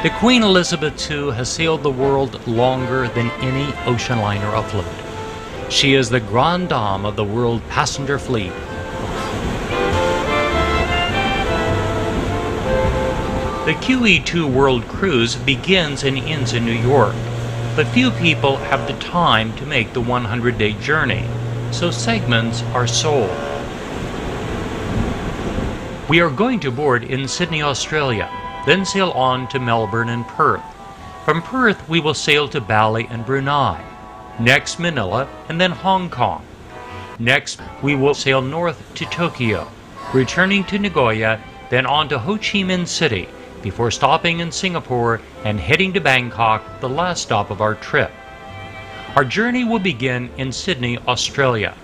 The Queen Elizabeth II has sailed the world longer than any ocean liner afloat. She is the grande dame of the world passenger fleet. The QE2 World Cruise begins and ends in New York, but few people have the time to make the 100-day journey, so segments are sold. We are going to board in Sydney, Australia, then sail on to Melbourne and Perth. From Perth we will sail to Bali and Brunei, next Manila and then Hong Kong. Next we will sail north to Tokyo, returning to Nagoya, then on to Ho Chi Minh City, before stopping in Singapore and heading to Bangkok, the last stop of our trip. Our journey will begin in Sydney, Australia.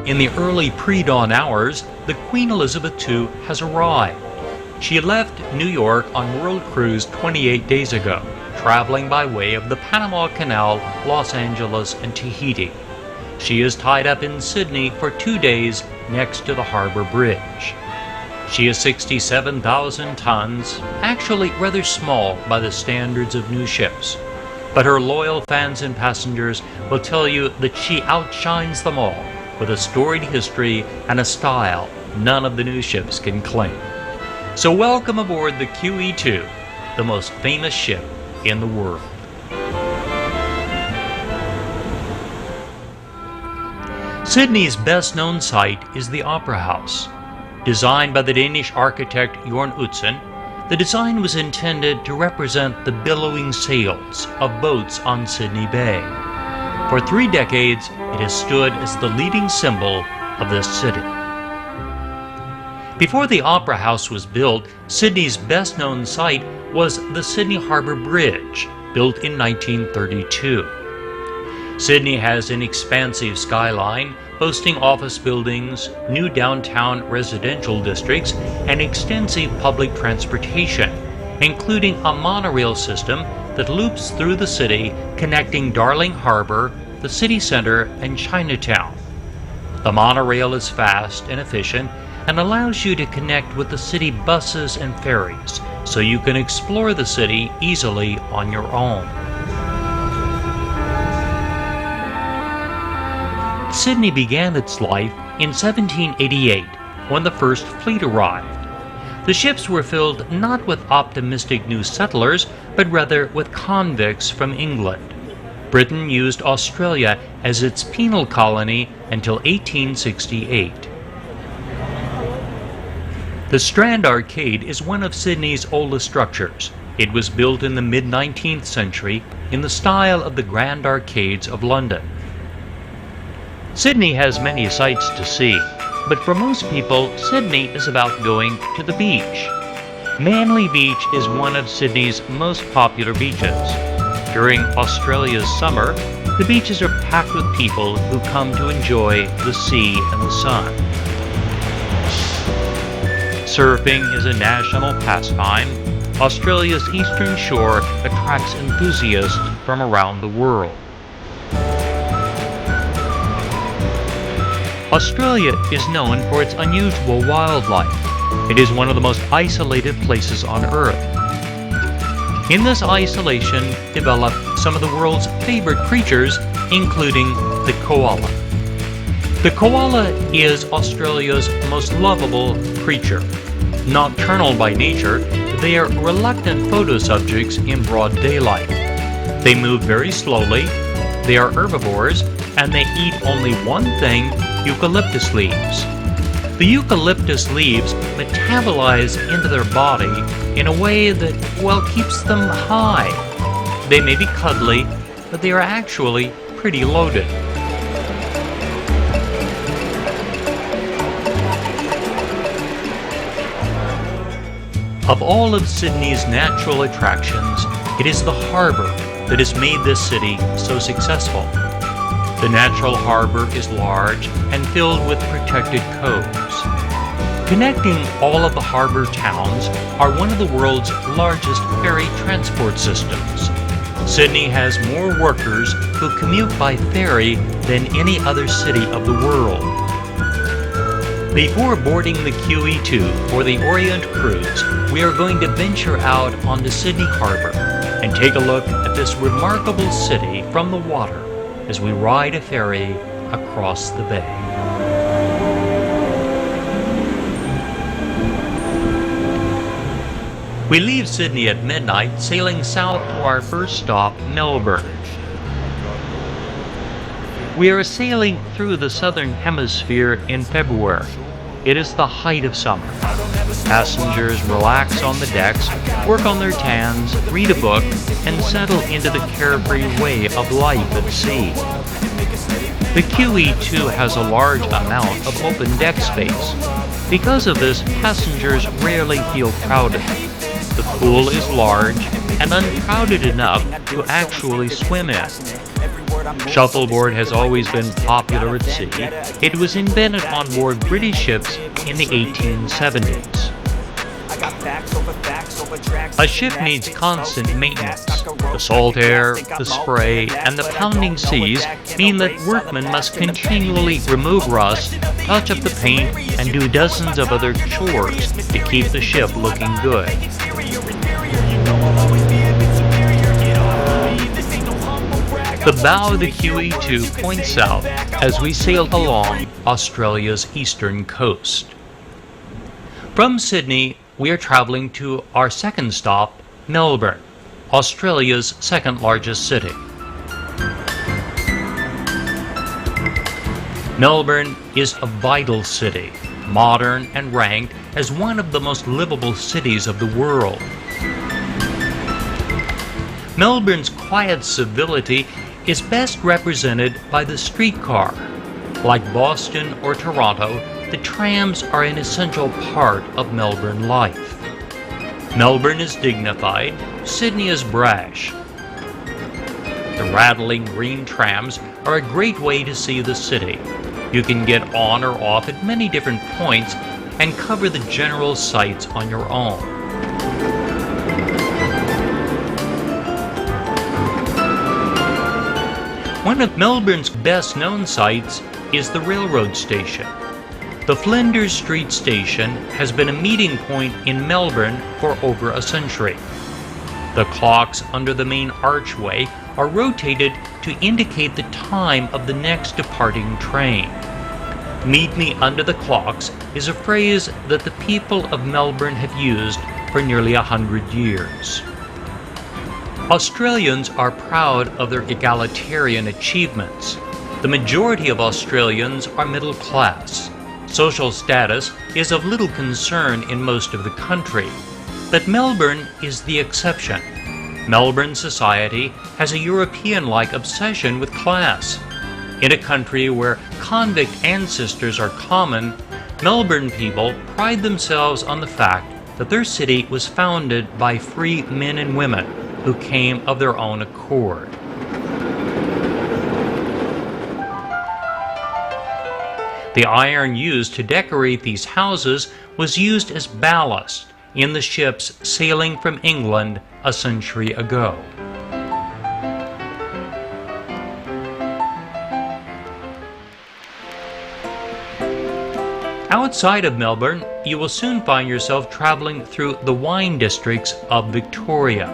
In the early pre-dawn hours, the Queen Elizabeth II has arrived. She left New York on World Cruise 28 days ago, traveling by way of the Panama Canal, Los Angeles, and Tahiti. She is tied up in Sydney for 2 days next to the Harbour Bridge. She is 67,000 tons, actually rather small by the standards of new ships. But her loyal fans and passengers will tell you that she outshines them all, with a storied history and a style none of the new ships can claim. So welcome aboard the QE2, the most famous ship in the world. Sydney's best-known site is the Opera House. Designed by the Danish architect Jørn Utzon, the design was intended to represent the billowing sails of boats on Sydney Bay. For 3 decades, it has stood as the leading symbol of this city. Before the Opera House was built, Sydney's best-known site was the Sydney Harbour Bridge, built in 1932. Sydney has an expansive skyline, boasting office buildings, new downtown residential districts, and extensive public transportation, including a monorail system that loops through the city, connecting Darling Harbour, the city centre, and Chinatown. The monorail is fast and efficient and allows you to connect with the city buses and ferries, so you can explore the city easily on your own. Sydney began its life in 1788, when the first fleet arrived. The ships were filled not with optimistic new settlers, but rather with convicts from England. Britain used Australia as its penal colony until 1868. The Strand Arcade is one of Sydney's oldest structures. It was built in the mid-19th century in the style of the Grand Arcades of London. Sydney has many sights to see, but for most people, Sydney is about going to the beach. Manly Beach is one of Sydney's most popular beaches. During Australia's summer, the beaches are packed with people who come to enjoy the sea and the sun. Surfing is a national pastime. Australia's eastern shore attracts enthusiasts from around the world. Australia is known for its unusual wildlife. It is one of the most isolated places on Earth. In this isolation developed some of the world's favorite creatures, including the koala. The koala is Australia's most lovable creature. Nocturnal by nature, they are reluctant photo subjects in broad daylight. They move very slowly, they are herbivores, and they eat only one thing: eucalyptus leaves. The eucalyptus leaves metabolize into their body in a way that, well, keeps them high. They may be cuddly, but they are actually pretty loaded. Of all of Sydney's natural attractions, it is the harbour that has made this city so successful. The natural harbour is large and filled with protected coves. Connecting all of the harbour towns are one of the world's largest ferry transport systems. Sydney has more workers who commute by ferry than any other city of the world. Before boarding the QE2 for the Orient cruise, we are going to venture out onto Sydney Harbour and take a look at this remarkable city from the water as we ride a ferry across the bay. We leave Sydney at midnight, sailing south to our first stop, Melbourne. We are sailing through the southern hemisphere in February. It is the height of summer. Passengers relax on the decks, work on their tans, read a book, and settle into the carefree way of life at sea. The QE2 has a large amount of open deck space. Because of this, passengers rarely feel crowded. The pool is large and uncrowded enough to actually swim in. Shuffleboard has always been popular at sea. It was invented on board British ships in the 1870s. A ship needs constant maintenance. The salt air, the spray, and the pounding seas mean that workmen must continually remove rust, touch up the paint, and do dozens of other chores to keep the ship looking good. The bow of the QE2 points south as we sail along Australia's eastern coast. From Sydney, we are traveling to our second stop, Melbourne, Australia's second largest city. Melbourne is a vital city, modern and ranked as one of the most livable cities of the world. Melbourne's quiet civility is best represented by the streetcar. Like Boston or Toronto, the trams are an essential part of Melbourne life. Melbourne is dignified, Sydney is brash. The rattling green trams are a great way to see the city. You can get on or off at many different points and cover the general sights on your own. One of Melbourne's best-known sights is the railroad station. The Flinders Street Station has been a meeting point in Melbourne for over a century. The clocks under the main archway are rotated to indicate the time of the next departing train. "Meet me under the clocks" is a phrase that the people of Melbourne have used for nearly 100 years. Australians are proud of their egalitarian achievements. The majority of Australians are middle class. Social status is of little concern in most of the country, but Melbourne is the exception. Melbourne society has a European-like obsession with class. In a country where convict ancestors are common, Melbourne people pride themselves on the fact that their city was founded by free men and women who came of their own accord. The iron used to decorate these houses was used as ballast in the ships sailing from England a century ago. Outside of Melbourne, you will soon find yourself traveling through the wine districts of Victoria.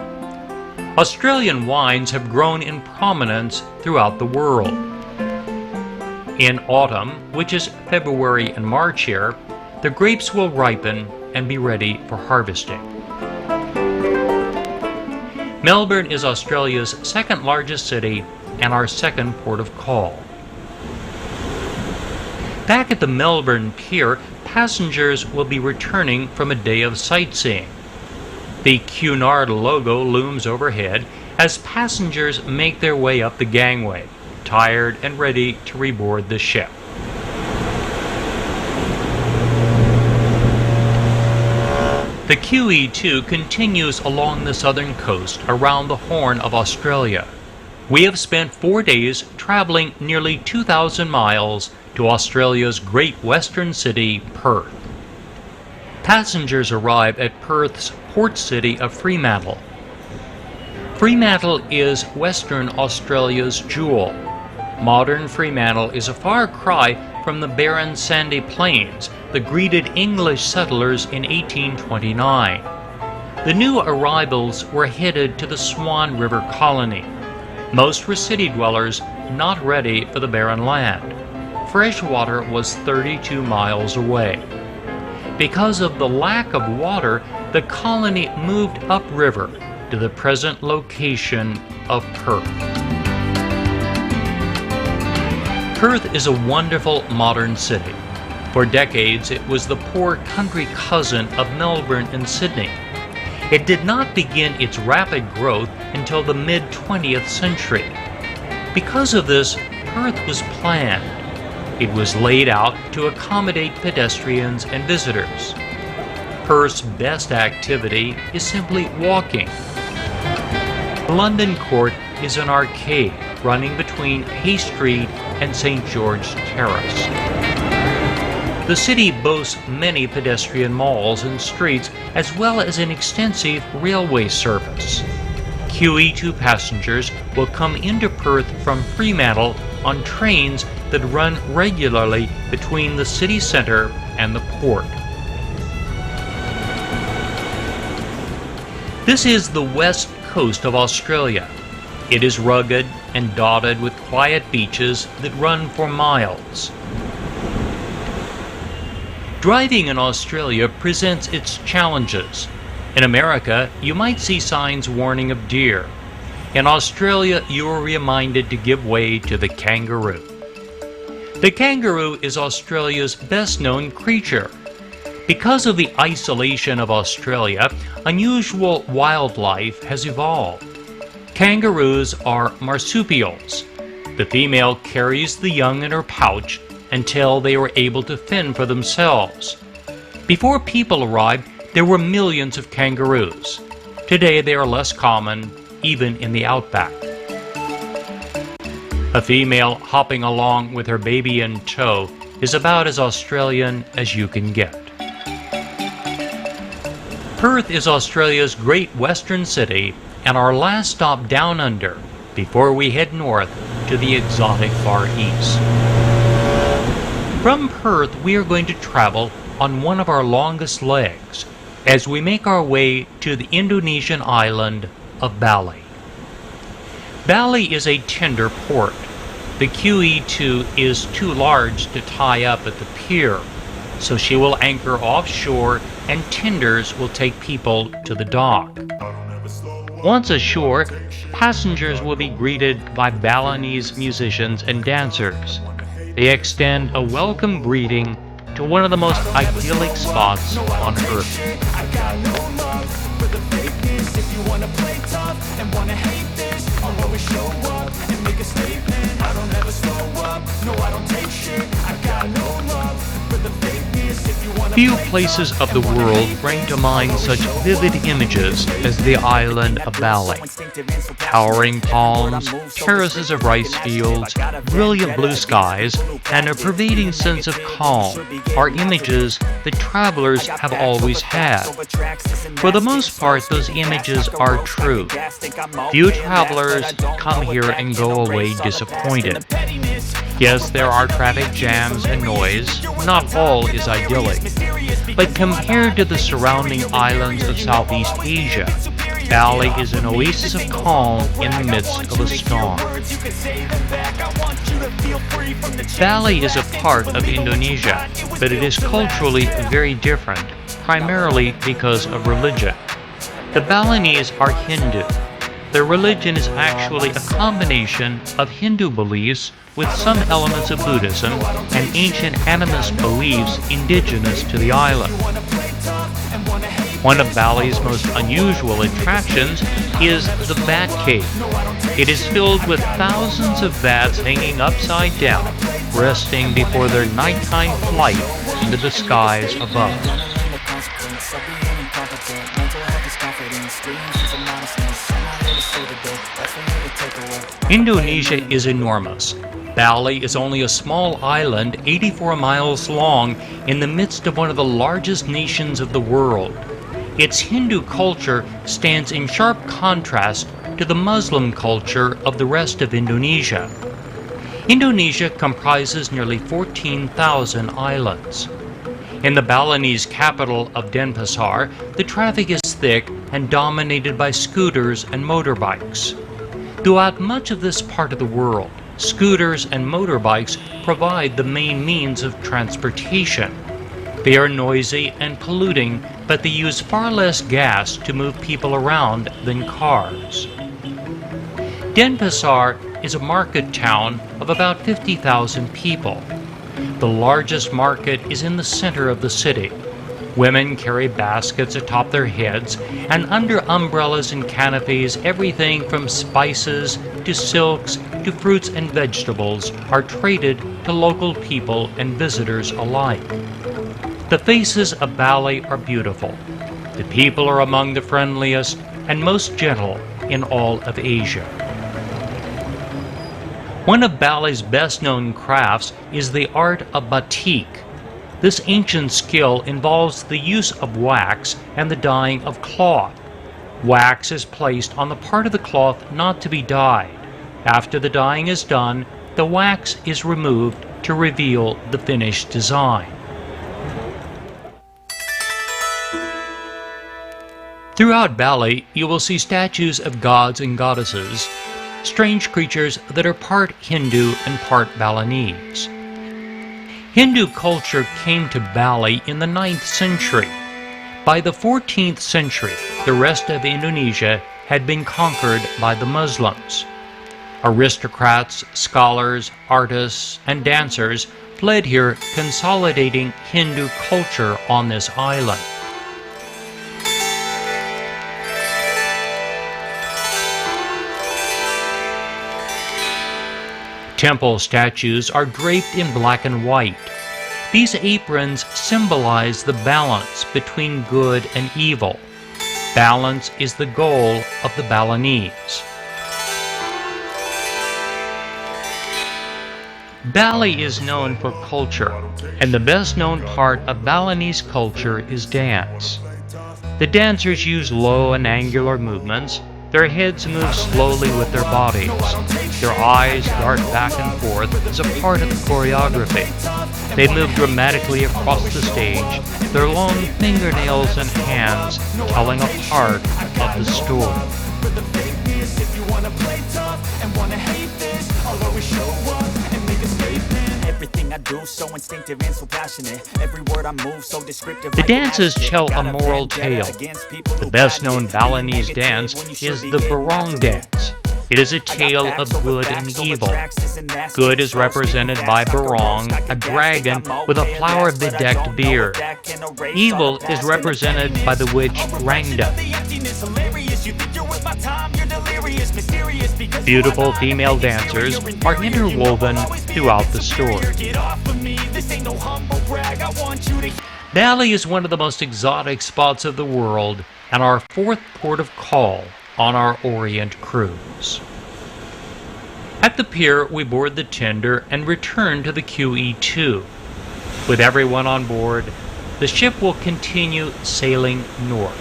Australian wines have grown in prominence throughout the world. In autumn, which is February and March here, the grapes will ripen and be ready for harvesting. Melbourne is Australia's second largest city and our second port of call. Back at the Melbourne Pier, passengers will be returning from a day of sightseeing. The Cunard logo looms overhead as passengers make their way up the gangway, tired and ready to reboard the ship. The QE2 continues along the southern coast around the Horn of Australia. We have spent 4 days traveling nearly 2,000 miles to Australia's great western city, Perth. Passengers arrive at Perth's port city of Fremantle. Fremantle is Western Australia's jewel. Modern Fremantle is a far cry from the barren sandy plains that greeted English settlers in 1829. The new arrivals were headed to the Swan River colony. Most were city dwellers not ready for the barren land. Fresh water was 32 miles away. Because of the lack of water, the colony moved upriver to the present location of Perth. Perth is a wonderful modern city. For decades, it was the poor country cousin of Melbourne and Sydney. It did not begin its rapid growth until the mid-20th century. Because of this, Perth was planned. It was laid out to accommodate pedestrians and visitors. Perth's best activity is simply walking. London Court is an arcade running between Hay Street and St. George Terrace. The city boasts many pedestrian malls and streets, as well as an extensive railway service. QE2 passengers will come into Perth from Fremantle on trains that run regularly between the city centre and the port. This is the west coast of Australia. It is rugged and dotted with quiet beaches that run for miles. Driving in Australia presents its challenges. In America, you might see signs warning of deer. In Australia, you are reminded to give way to the kangaroo. The kangaroo is Australia's best-known creature. Because of the isolation of Australia, unusual wildlife has evolved. Kangaroos are marsupials. The female carries the young in her pouch until they were able to fend for themselves. Before people arrived, there were millions of kangaroos. Today they are less common, even in the outback. A female hopping along with her baby in tow is about as Australian as you can get. Perth is Australia's great western city and our last stop down under before we head north to the exotic Far East. From Perth, we are going to travel on one of our longest legs as we make our way to the Indonesian island of Bali. Bali is a tender port. The QE2 is too large to tie up at the pier, so she will anchor offshore and tenders will take people to the dock. Once ashore, passengers will be greeted by Balinese musicians and dancers. They extend a welcome greeting to one of the most idyllic spots on Earth. Few places of the world bring to mind such vivid images as the island of Bali. Towering palms, terraces of rice fields, brilliant blue skies, and a pervading sense of calm are images that travelers have always had. For the most part, those images are true. Few travelers come here and go away disappointed. Yes, there are traffic jams and noise. Not all is idyllic. But compared to the surrounding islands of Southeast Asia, Bali is an oasis of calm in the midst of a storm. Bali is a part of Indonesia, but it is culturally very different, primarily because of religion. The Balinese are Hindu. Their religion is actually a combination of Hindu beliefs with some elements of Buddhism and ancient animist beliefs indigenous to the island. One of Bali's most unusual attractions is the Bat Cave. It is filled with thousands of bats hanging upside down, resting before their nighttime flight into the skies above. Indonesia is enormous. Bali is only a small island 84 miles long in the midst of one of the largest nations of the world. Its Hindu culture stands in sharp contrast to the Muslim culture of the rest of Indonesia. Indonesia comprises nearly 14,000 islands. In the Balinese capital of Denpasar, the traffic is thick and dominated by scooters and motorbikes. Throughout much of this part of the world, scooters and motorbikes provide the main means of transportation. They are noisy and polluting, but they use far less gas to move people around than cars. Denpasar is a market town of about 50,000 people. The largest market is in the center of the city. Women carry baskets atop their heads, and under umbrellas and canopies, everything from spices to silks to fruits and vegetables are traded to local people and visitors alike. The faces of Bali are beautiful. The people are among the friendliest and most gentle in all of Asia. One of Bali's best-known crafts is the art of batik. This ancient skill involves the use of wax and the dyeing of cloth. Wax is placed on the part of the cloth not to be dyed. After the dyeing is done, the wax is removed to reveal the finished design. Throughout Bali, you will see statues of gods and goddesses, strange creatures that are part Hindu and part Balinese. Hindu culture came to Bali in the 9th century. By the 14th century, the rest of Indonesia had been conquered by the Muslims. Aristocrats, scholars, artists, and dancers fled here, consolidating Hindu culture on this island. Temple statues are draped in black and white. These aprons symbolize the balance between good and evil. Balance is the goal of the Balinese. Bali is known for culture, and the best known part of Balinese culture is dance. The dancers use low and angular movements. Their heads move slowly with their bodies. Their eyes dart back and forth as a part of the choreography. They move dramatically across the stage, their long fingernails and hands telling a part of the story. The dances tell a moral tale. The best-known Balinese dance is the Barong dance. It is a tale of good and evil. Good is represented by Barong, a dragon with a flower-bedecked beard. Evil is represented by the witch Wrangell. Beautiful female dancers are interwoven throughout the story. Bali is one of the most exotic spots of the world and our fourth port of call on our Orient cruise. At the pier, we board the tender and return to the QE2. With everyone on board, the ship will continue sailing north.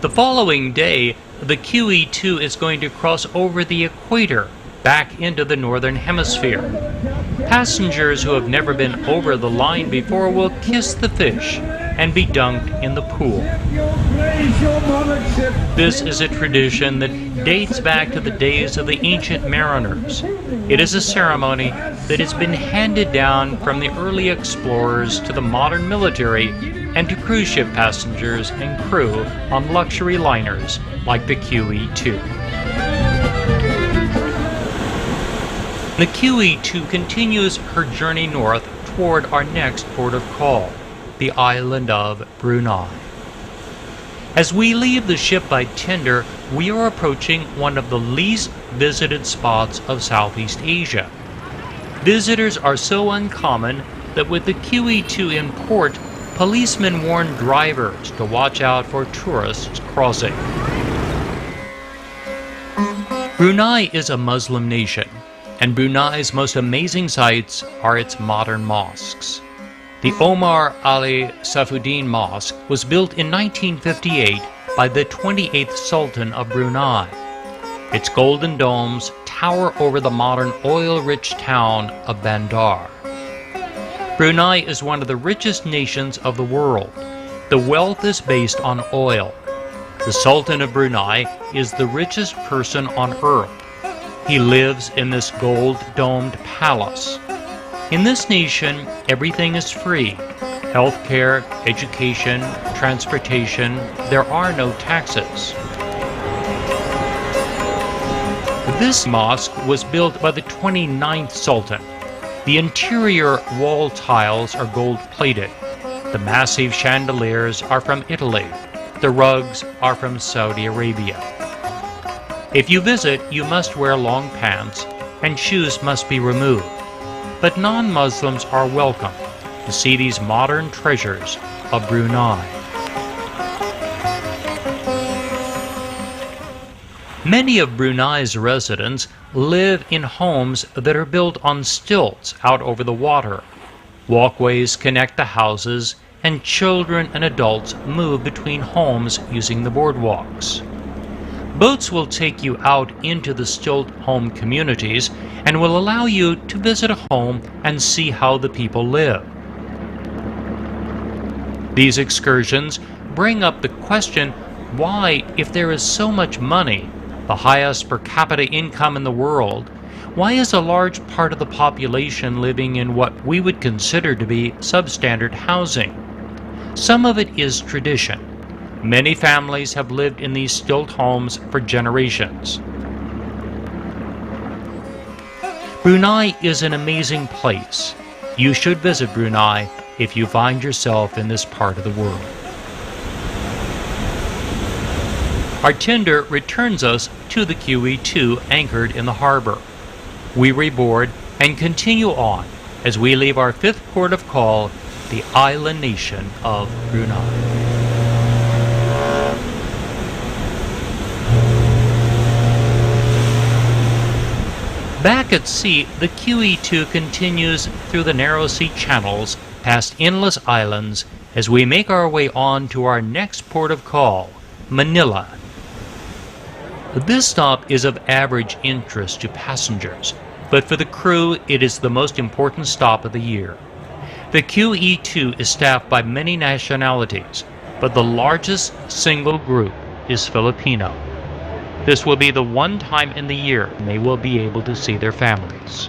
The following day, the QE2 is going to cross over the equator back into the northern hemisphere. Passengers who have never been over the line before will kiss the fish and be dunked in the pool. This is a tradition that dates back to the days of the ancient mariners. It is a ceremony that has been handed down from the early explorers to the modern military and to cruise ship passengers and crew on luxury liners like the QE2. The QE2 continues her journey north toward our next port of call, the island of Brunei. As we leave the ship by tender, we are approaching one of the least visited spots of Southeast Asia. Visitors are so uncommon that with the QE2 in port, policemen warn drivers to watch out for tourists crossing. Brunei is a Muslim nation, and Brunei's most amazing sights are its modern mosques. The Omar Ali Saifuddin Mosque was built in 1958 by the 28th Sultan of Brunei. Its golden domes tower over the modern oil-rich town of Bandar. Brunei is one of the richest nations of the world. The wealth is based on oil. The Sultan of Brunei is the richest person on earth. He lives in this gold-domed palace. In this nation, everything is free. Healthcare, education, transportation, there are no taxes. This mosque was built by the 29th Sultan. The interior wall tiles are gold-plated. The massive chandeliers are from Italy. The rugs are from Saudi Arabia. If you visit, you must wear long pants, and shoes must be removed. But non-Muslims are welcome to see these modern treasures of Brunei. Many of Brunei's residents live in homes that are built on stilts out over the water. Walkways connect the houses, and children and adults move between homes using the boardwalks. Boats will take you out into the stilt home communities and will allow you to visit a home and see how the people live. These excursions bring up the question, why, if there is so much money, the highest per capita income in the world, why is a large part of the population living in what we would consider to be substandard housing? Some of it is tradition. Many families have lived in these stilt homes for generations. Brunei is an amazing place. You should visit Brunei if you find yourself in this part of the world. Our tender returns us to the QE2 anchored in the harbor. We reboard and continue on as we leave our fifth port of call, the island nation of Brunei. Back at sea, the QE2 continues through the narrow sea channels past endless islands as we make our way on to our next port of call, Manila. This stop is of average interest to passengers, but for the crew it is the most important stop of the year. The QE2 is staffed by many nationalities, but the largest single group is Filipino. This will be the one time in the year they will be able to see their families.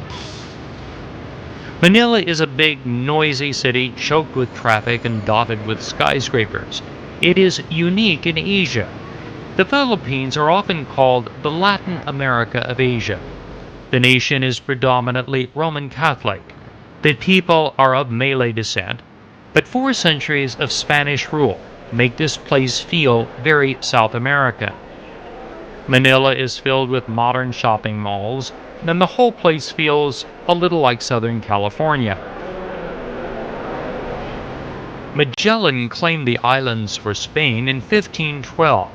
Manila is a big, noisy city choked with traffic and dotted with skyscrapers. It is unique in Asia. The Philippines are often called the Latin America of Asia. The nation is predominantly Roman Catholic. The people are of Malay descent, but 4 centuries of Spanish rule make this place feel very South American. Manila is filled with modern shopping malls, and the whole place feels a little like Southern California. Magellan claimed the islands for Spain in 1512.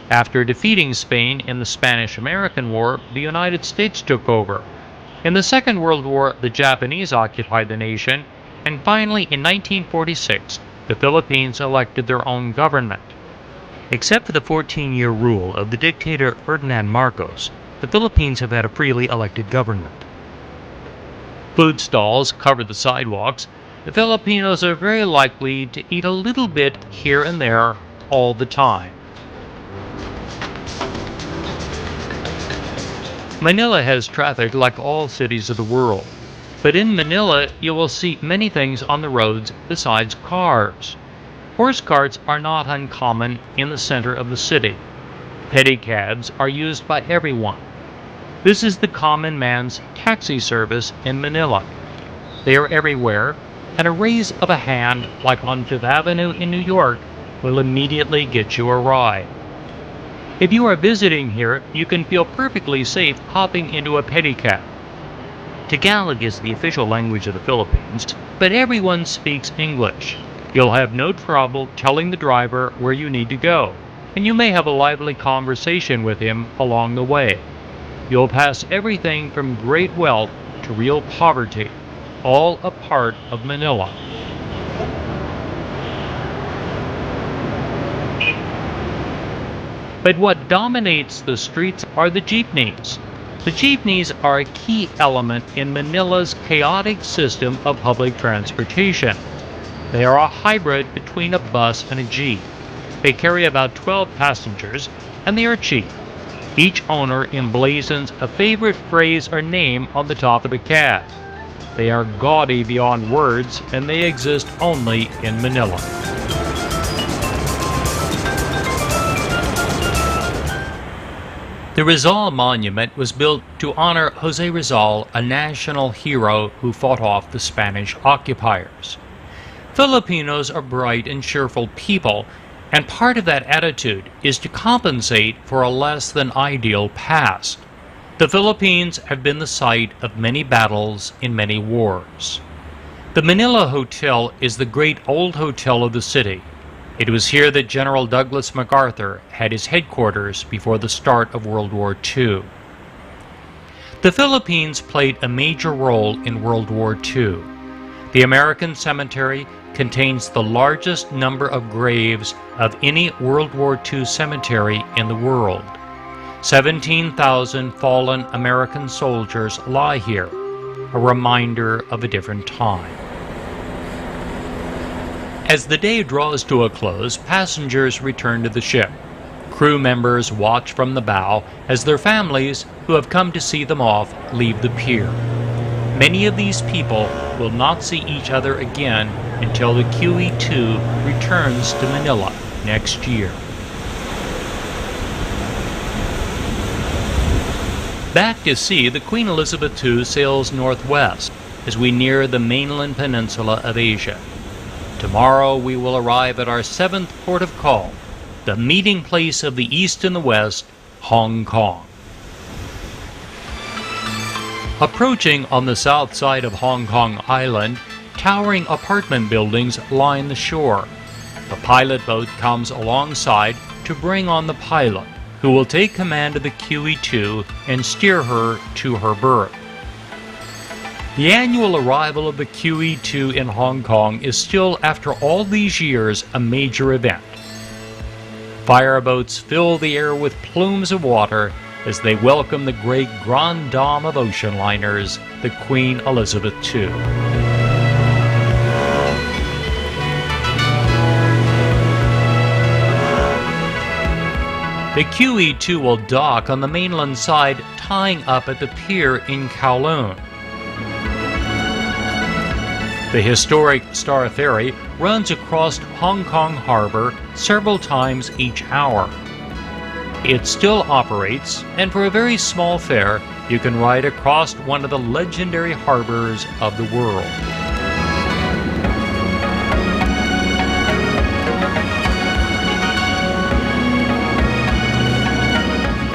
After defeating Spain in the Spanish-American War, the United States took over. In the Second World War, the Japanese occupied the nation, and finally in 1946, the Philippines elected their own government. Except for the 14-year rule of the dictator Ferdinand Marcos, the Philippines have had a freely elected government. Food stalls cover the sidewalks. The Filipinos are very likely to eat a little bit here and there all the time. Manila has traffic like all cities of the world, but in Manila you will see many things on the roads besides cars. Horse carts are not uncommon in the center of the city. Pedicabs are used by everyone. This is the common man's taxi service in Manila. They are everywhere, and a raise of a hand, like on Fifth Avenue in New York, will immediately get you a ride. If you are visiting here, you can feel perfectly safe hopping into a pedicab. Tagalog is the official language of the Philippines, but everyone speaks English. You'll have no trouble telling the driver where you need to go, and you may have a lively conversation with him along the way. You'll pass everything from great wealth to real poverty, all a part of Manila. But what dominates the streets are the jeepneys. The jeepneys are a key element in Manila's chaotic system of public transportation. They are a hybrid between a bus and a jeep. They carry about 12 passengers, and they are cheap. Each owner emblazons a favorite phrase or name on the top of the cab. They are gaudy beyond words, and they exist only in Manila. The Rizal Monument was built to honor Jose Rizal, a national hero who fought off the Spanish occupiers. Filipinos are bright and cheerful people, and part of that attitude is to compensate for a less than ideal past. The Philippines have been the site of many battles in many wars. The Manila Hotel is the great old hotel of the city. It was here that General Douglas MacArthur had his headquarters before the start of World War II. The Philippines played a major role in World War II. The American cemetery contains the largest number of graves of any World War II cemetery in the world. 17,000 fallen American soldiers lie here, a reminder of a different time. As the day draws to a close, passengers return to the ship. Crew members watch from the bow as their families, who have come to see them off, leave the pier. Many of these people will not see each other again until the QE2 returns to Manila next year. Back to sea, the Queen Elizabeth II sails northwest as we near the mainland peninsula of Asia. Tomorrow we will arrive at our seventh port of call, the meeting place of the East and the West, Hong Kong. Approaching on the south side of Hong Kong Island, towering apartment buildings line the shore. The pilot boat comes alongside to bring on the pilot, who will take command of the QE2 and steer her to her berth. The annual arrival of the QE2 in Hong Kong is still, after all these years, a major event. Fireboats fill the air with plumes of water as they welcome the great grande dame of ocean liners, the Queen Elizabeth II. The QE2 will dock on the mainland side, tying up at the pier in Kowloon. The historic Star Ferry runs across Hong Kong Harbor several times each hour. It still operates, and for a very small fare, you can ride across one of the legendary harbors of the world.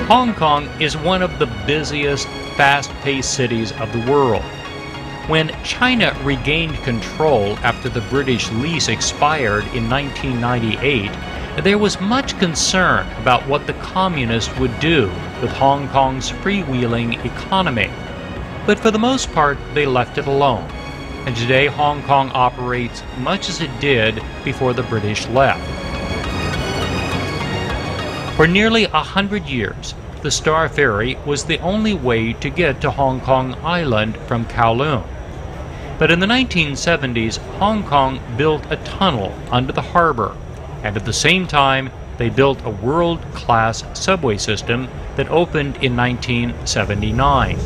Hong Kong is one of the busiest, fast-paced cities of the world. When China regained control after the British lease expired in 1998, there was much concern about what the communists would do with Hong Kong's freewheeling economy. But for the most part, they left it alone. And today Hong Kong operates much as it did before the British left. For nearly 100 years, the Star Ferry was the only way to get to Hong Kong Island from Kowloon. But in the 1970s, Hong Kong built a tunnel under the harbor, and at the same time, they built a world-class subway system that opened in 1979.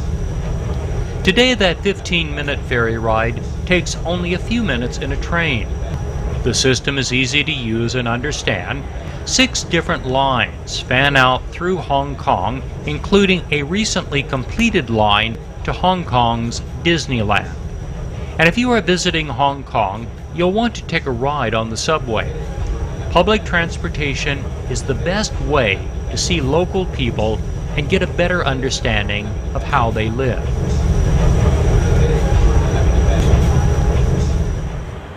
Today, that 15-minute ferry ride takes only a few minutes in a train. The system is easy to use and understand. 6 different lines fan out through Hong Kong, including a recently completed line to Hong Kong's Disneyland. And if you are visiting Hong Kong, you'll want to take a ride on the subway. Public transportation is the best way to see local people and get a better understanding of how they live.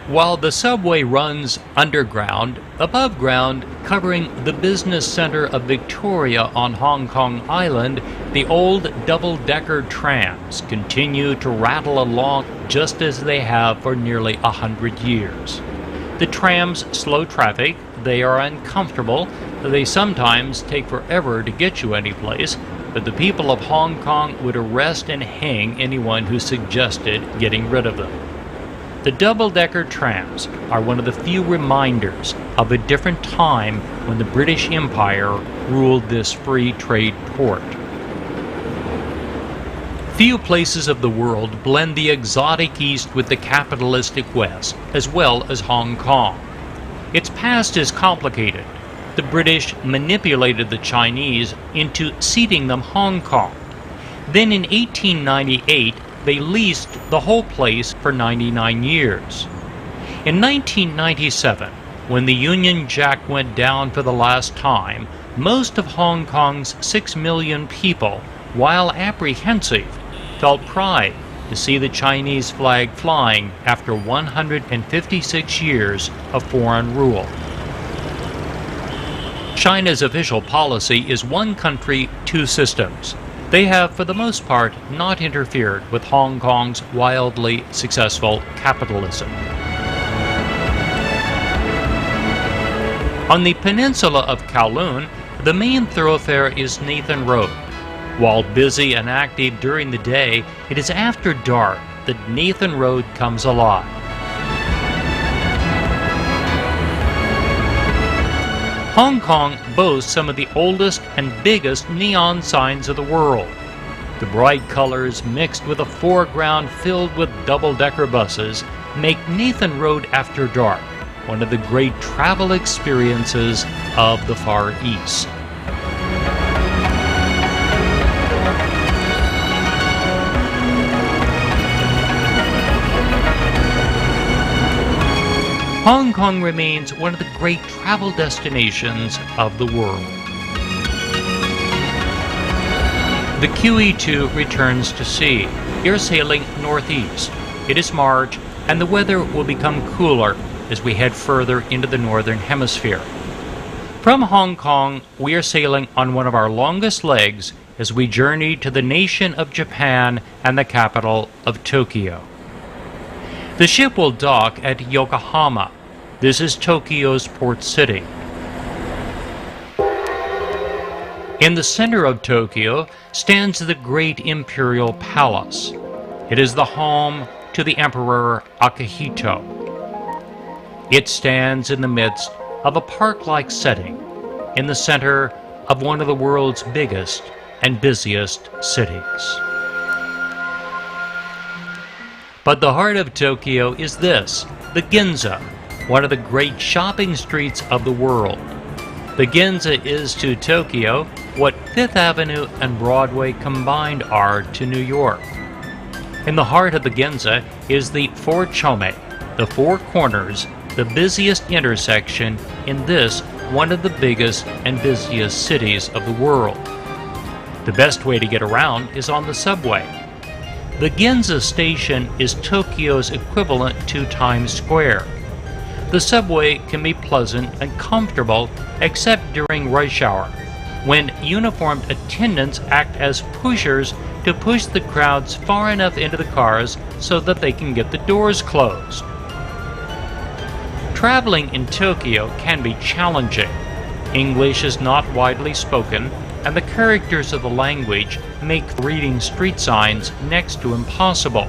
While the subway runs underground, above ground, covering the business center of Victoria on Hong Kong Island, the old double-decker trams continue to rattle along just as they have for nearly 100 years. The trams slow traffic, they are uncomfortable, they sometimes take forever to get you anyplace, but the people of Hong Kong would arrest and hang anyone who suggested getting rid of them. The double-decker trams are one of the few reminders of a different time when the British Empire ruled this free trade port. Few places of the world blend the exotic East with the capitalistic West, as well as Hong Kong. Its past is complicated. The British manipulated the Chinese into ceding them Hong Kong. Then in 1898, they leased the whole place for 99 years. In 1997, when the Union Jack went down for the last time, most of Hong Kong's 6 million people, while apprehensive, felt pride to see the Chinese flag flying after 156 years of foreign rule. China's official policy is one country, two systems. They have, for the most part, not interfered with Hong Kong's wildly successful capitalism. On the peninsula of Kowloon, the main thoroughfare is Nathan Road. While busy and active during the day, it is after dark that Nathan Road comes alive. Hong Kong boasts some of the oldest and biggest neon signs of the world. The bright colors mixed with a foreground filled with double-decker buses make Nathan Road after dark one of the great travel experiences of the Far East. Hong Kong remains one of the great travel destinations of the world. The QE2 returns to sea. We are sailing northeast. It is March, and the weather will become cooler as we head further into the northern hemisphere. From Hong Kong, we are sailing on one of our longest legs as we journey to the nation of Japan and the capital of Tokyo. The ship will dock at Yokohama. This is Tokyo's port city. In the center of Tokyo stands the Great Imperial Palace. It is the home to the Emperor Akihito. It stands in the midst of a park-like setting, in the center of one of the world's biggest and busiest cities. But the heart of Tokyo is this, the Ginza, one of the great shopping streets of the world. The Ginza is to Tokyo what Fifth Avenue and Broadway combined are to New York. In the heart of the Ginza is the Four Chome, the Four Corners, the busiest intersection in this one of the biggest and busiest cities of the world. The best way to get around is on the subway. The Ginza station is Tokyo's equivalent to Times Square. The subway can be pleasant and comfortable except during rush hour, when uniformed attendants act as pushers to push the crowds far enough into the cars so that they can get the doors closed. Traveling in Tokyo can be challenging. English is not widely spoken, and the characters of the language make reading street signs next to impossible.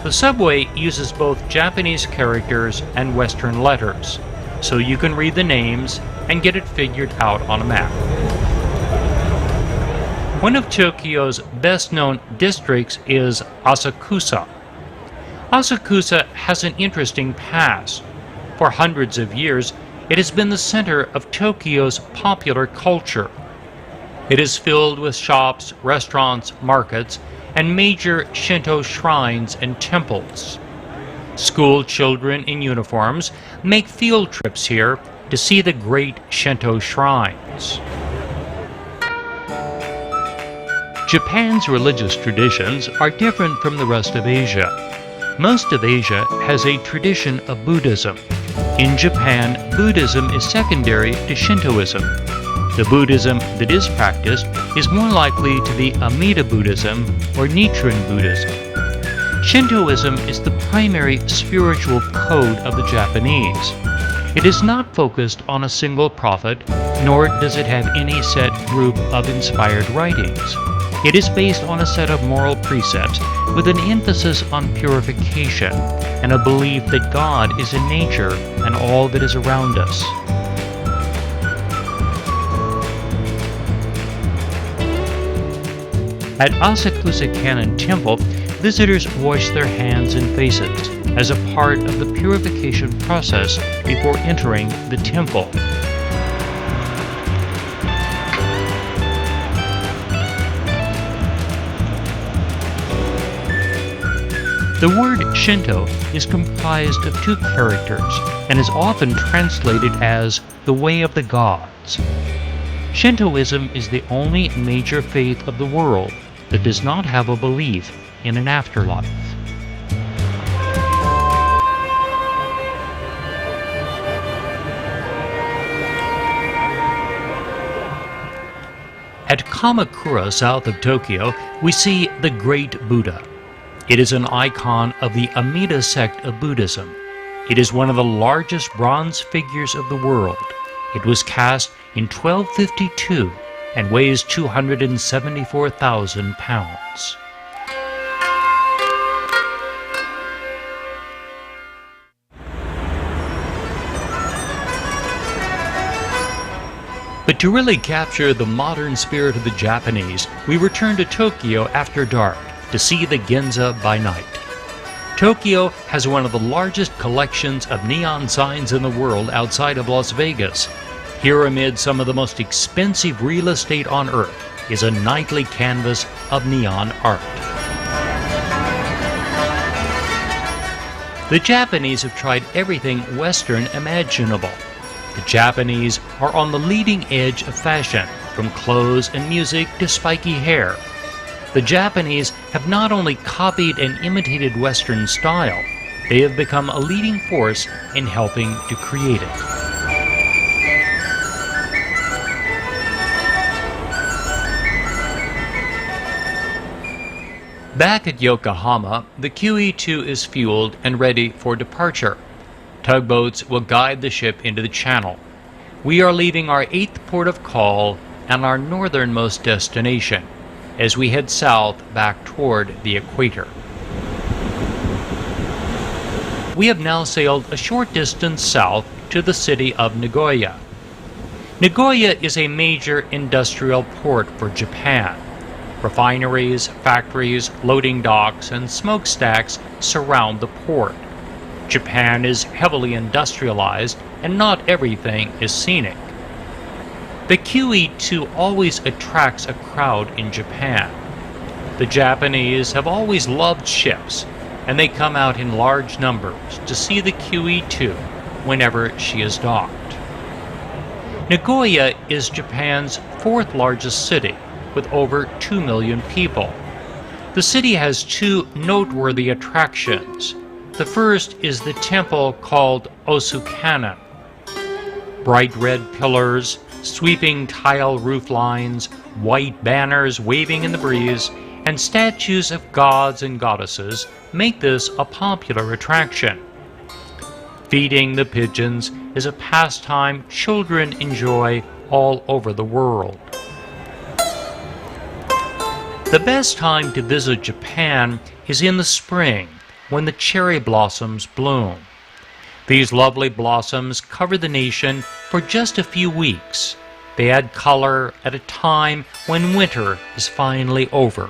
The subway uses both Japanese characters and Western letters, so you can read the names and get it figured out on a map. One of Tokyo's best-known districts is Asakusa. Asakusa has an interesting past. For hundreds of years, it has been the center of Tokyo's popular culture. It is filled with shops, restaurants, markets, and major Shinto shrines and temples. School children in uniforms make field trips here to see the great Shinto shrines. Japan's religious traditions are different from the rest of Asia. Most of Asia has a tradition of Buddhism. In Japan, Buddhism is secondary to Shintoism. The Buddhism that is practiced is more likely to be Amida Buddhism or Nichiren Buddhism. Shintoism is the primary spiritual code of the Japanese. It is not focused on a single prophet, nor does it have any set group of inspired writings. It is based on a set of moral precepts with an emphasis on purification and a belief that God is in nature and all that is around us. At Asakusa Temple, visitors wash their hands and faces as a part of the purification process before entering the temple. The word Shinto is comprised of two characters and is often translated as the way of the gods. Shintoism is the only major faith of the world that does not have a belief in an afterlife. At Kamakura, south of Tokyo, we see the Great Buddha. It is an icon of the Amida sect of Buddhism. It is one of the largest bronze figures of the world. It was cast in 1252 and weighs 274,000 pounds. But to really capture the modern spirit of the Japanese, we return to Tokyo after dark to see the Ginza by night. Tokyo has one of the largest collections of neon signs in the world outside of Las Vegas. Here, amid some of the most expensive real estate on earth, is a nightly canvas of neon art. The Japanese have tried everything Western imaginable. The Japanese are on the leading edge of fashion, from clothes and music to spiky hair. The Japanese have not only copied and imitated Western style, they have become a leading force in helping to create it. Back at Yokohama, the QE2 is fueled and ready for departure. Tugboats will guide the ship into the channel. We are leaving our 8th port of call and our northernmost destination as we head south back toward the equator. We have now sailed a short distance south to the city of Nagoya. Nagoya is a major industrial port for Japan. Refineries, factories, loading docks, and smokestacks surround the port. Japan is heavily industrialized, and not everything is scenic. The QE2 always attracts a crowd in Japan. The Japanese have always loved ships, and they come out in large numbers to see the QE2 whenever she is docked. Nagoya is Japan's 4th largest city, with over 2 million people. The city has 2 noteworthy attractions. The first is the temple called Osukanan. Bright red pillars, sweeping tile roof lines, white banners waving in the breeze, and statues of gods and goddesses make this a popular attraction. Feeding the pigeons is a pastime children enjoy all over the world. The best time to visit Japan is in the spring, when the cherry blossoms bloom. These lovely blossoms cover the nation for just a few weeks. They add color at a time when winter is finally over.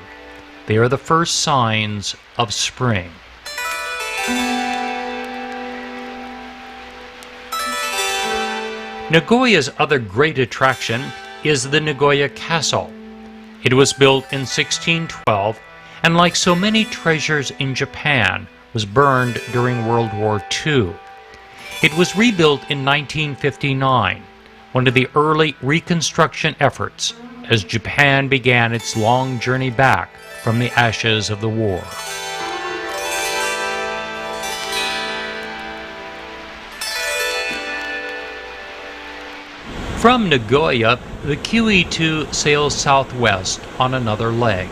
They are the first signs of spring. Nagoya's other great attraction is the Nagoya Castle. It was built in 1612, and like so many treasures in Japan, was burned during World War II. It was rebuilt in 1959, one of the early reconstruction efforts as Japan began its long journey back from the ashes of the war. From Nagoya, the QE2 sails southwest on another leg.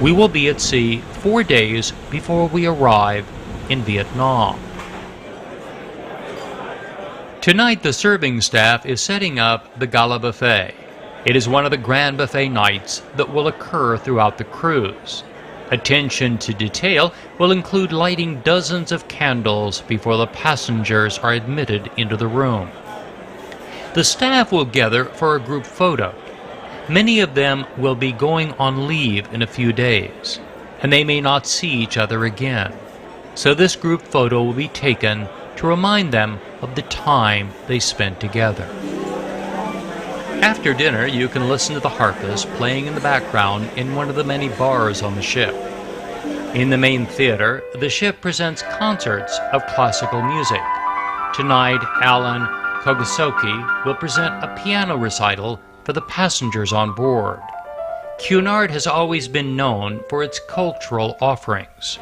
We will be at sea 4 days before we arrive in Vietnam. Tonight, the serving staff is setting up the gala buffet. It is one of the grand buffet nights that will occur throughout the cruise. Attention to detail will include lighting dozens of candles before the passengers are admitted into the room. The staff will gather for a group photo. Many of them will be going on leave in a few days, and they may not see each other again. So this group photo will be taken to remind them of the time they spent together. After dinner, you can listen to the harpist playing in the background in one of the many bars on the ship. In the main theater, the ship presents concerts of classical music. Tonight, Alan Kogosoki will present a piano recital for the passengers on board. Cunard has always been known for its cultural offerings.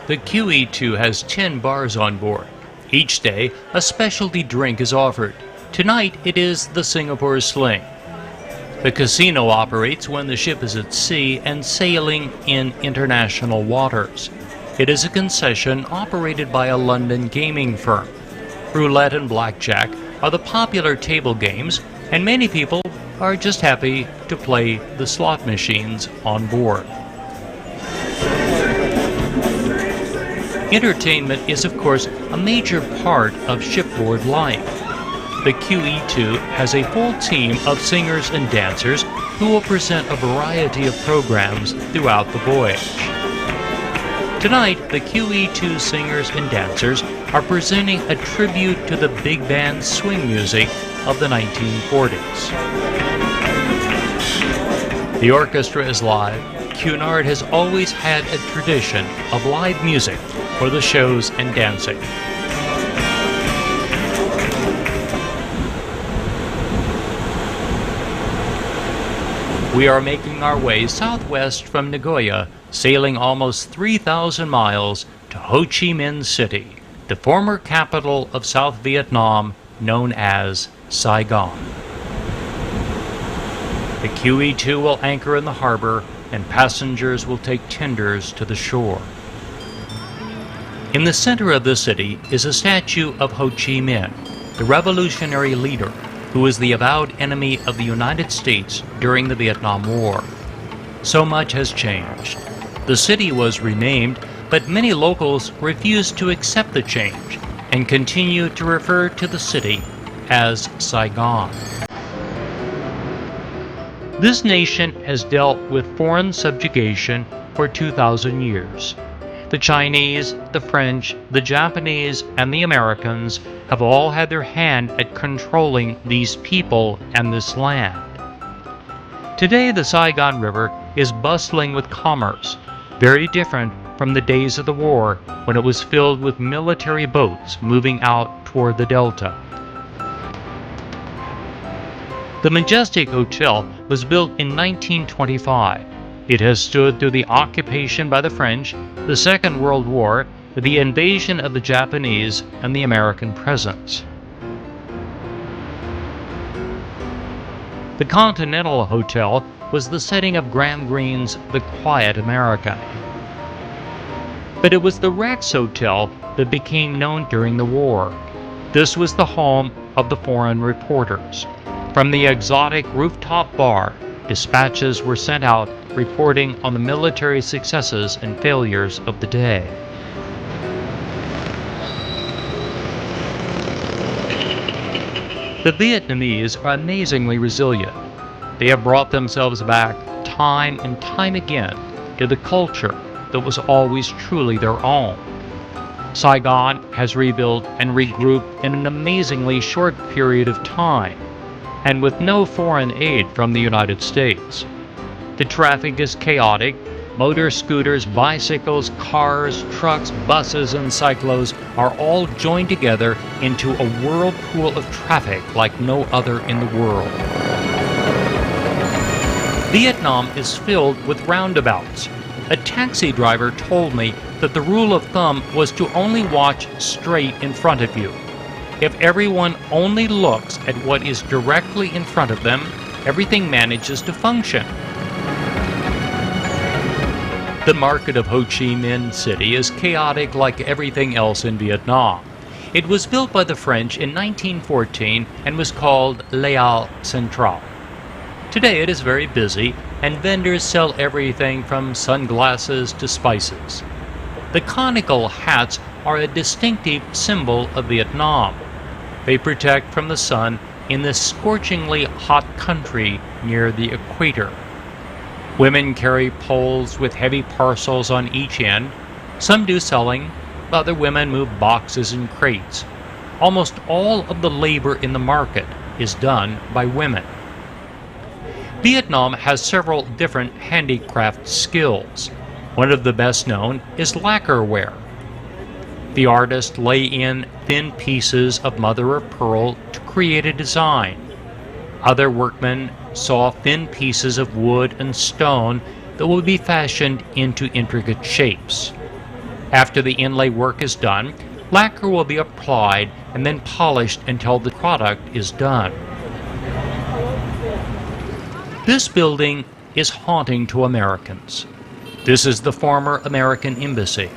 The QE2 has 10 bars on board. Each day, a specialty drink is offered. Tonight, it is the Singapore Sling. The casino operates when the ship is at sea and sailing in international waters. It is a concession operated by a London gaming firm. Roulette and blackjack are the popular table games, and many people are just happy to play the slot machines on board. Entertainment is, of course, a major part of shipboard life. The QE2 has a full team of singers and dancers who will present a variety of programs throughout the voyage. Tonight, the QE2 singers and dancers are presenting a tribute to the big band swing music of the 1940s. The orchestra is live. Cunard has always had a tradition of live music for the shows and dancing. We are making our way southwest from Nagoya, sailing almost 3,000 miles to Ho Chi Minh City, the former capital of South Vietnam, known as Saigon. The QE2 will anchor in the harbor, and passengers will take tenders to the shore. In the center of the city is a statue of Ho Chi Minh, the revolutionary leader who was the avowed enemy of the United States during the Vietnam War. So much has changed. The city was renamed, but many locals refused to accept the change and continue to refer to the city as Saigon. This nation has dealt with foreign subjugation for 2,000 years. The Chinese, the French, the Japanese, and the Americans have all had their hand at controlling these people and this land. Today, the Saigon River is bustling with commerce, very different from the days of the war when it was filled with military boats moving out toward the delta. The Majestic Hotel was built in 1925. It has stood through the occupation by the French, the Second World War, the invasion of the Japanese, and the American presence. The Continental Hotel was the setting of Graham Greene's The Quiet American. But it was the Rex Hotel that became known during the war. This was the home of the foreign reporters. From the exotic rooftop bar, dispatches were sent out reporting on the military successes and failures of the day. The Vietnamese are amazingly resilient. They have brought themselves back time and time again to the culture that was always truly their own. Saigon has rebuilt and regrouped in an amazingly short period of time, and with no foreign aid from the United States. The traffic is chaotic. Motor scooters, bicycles, cars, trucks, buses, and cyclos are all joined together into a whirlpool of traffic like no other in the world. Vietnam is filled with roundabouts. A taxi driver told me that the rule of thumb was to only watch straight in front of you. If everyone only looks at what is directly in front of them, everything manages to function. The market of Ho Chi Minh City is chaotic like everything else in Vietnam. It was built by the French in 1914 and was called L'Isle Centrale. Today it is very busy, and vendors sell everything from sunglasses to spices. The conical hats are a distinctive symbol of Vietnam. They protect from the sun in this scorchingly hot country near the equator. Women carry poles with heavy parcels on each end. Some do selling, other women move boxes and crates. Almost all of the labor in the market is done by women. Vietnam has several different handicraft skills. One of the best known is lacquerware. The artists lay in thin pieces of mother of pearl to create a design. Other workmen saw thin pieces of wood and stone that will be fashioned into intricate shapes. After the inlay work is done, lacquer will be applied and then polished until the product is done. This building is haunting to Americans. This is the former American embassy.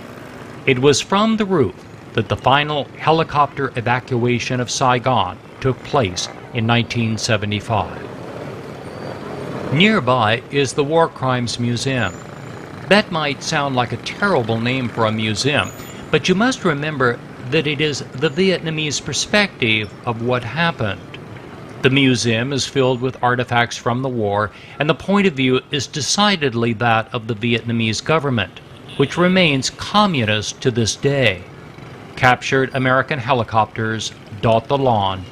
It was from the roof that the final helicopter evacuation of Saigon took place in 1975. Nearby is the War Crimes Museum. That might sound like a terrible name for a museum, but you must remember that it is the Vietnamese perspective of what happened. The museum is filled with artifacts from the war, and the point of view is decidedly that of the Vietnamese government, which remains communist to this day. Captured American helicopters dot the lawn,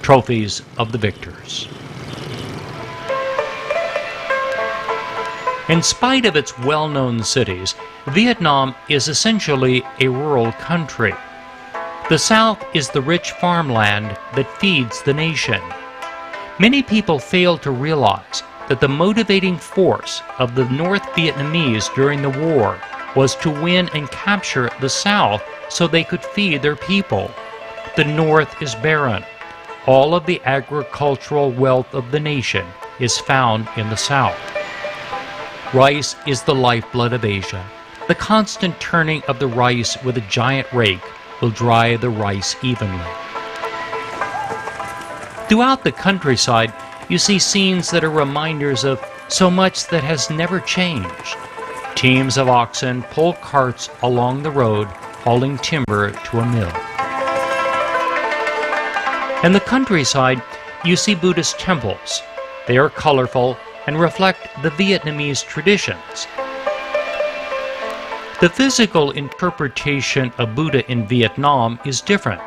trophies of the victors. In spite of its well-known cities, Vietnam is essentially a rural country. The south is the rich farmland that feeds the nation. Many people fail to realize that the motivating force of the North Vietnamese during the war was to win and capture the South so they could feed their people. The North is barren. All of the agricultural wealth of the nation is found in the South. Rice is the lifeblood of Asia. The constant turning of the rice with a giant rake will dry the rice evenly. Throughout the countryside, you see scenes that are reminders of so much that has never changed. Teams of oxen pull carts along the road, hauling timber to a mill. In the countryside, you see Buddhist temples. They are colorful and reflect the Vietnamese traditions. The physical interpretation of Buddha in Vietnam is different.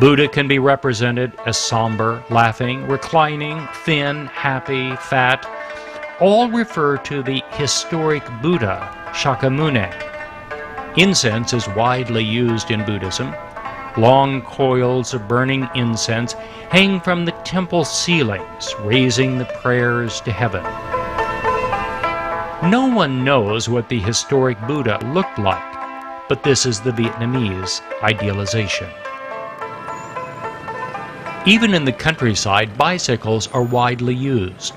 Buddha can be represented as somber, laughing, reclining, thin, happy, fat. All refer to the historic Buddha, Shakyamuni. Incense is widely used in Buddhism. Long coils of burning incense hang from the temple ceilings, raising the prayers to heaven. No one knows what the historic Buddha looked like, but this is the Vietnamese idealization. Even in the countryside, bicycles are widely used.